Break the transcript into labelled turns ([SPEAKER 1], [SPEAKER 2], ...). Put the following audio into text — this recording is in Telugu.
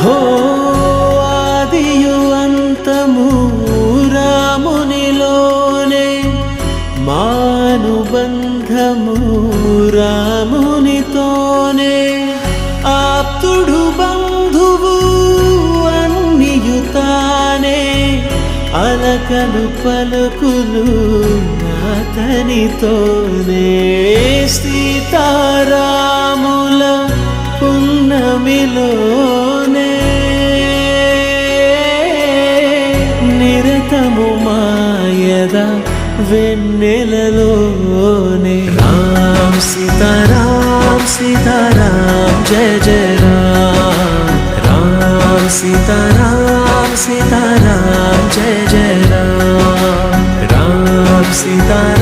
[SPEAKER 1] హో ఆదియు అంతము రామునిలోనే, మానుబంధము రామునితోనే, ఆప్తుడు బంధువు అన్నియుతానే, అలకలు పలుకులు అతనితోనే. సీతారాముల పున్నమిలోనే, నిరతము మాయద వెన్నెలలోనే. రామ్ సీతారాం సీతారాం జయ జయ రామ్, రామ్ సీతారాం సీతారాం జయ జయ రామ్, రామ్ సీతారాం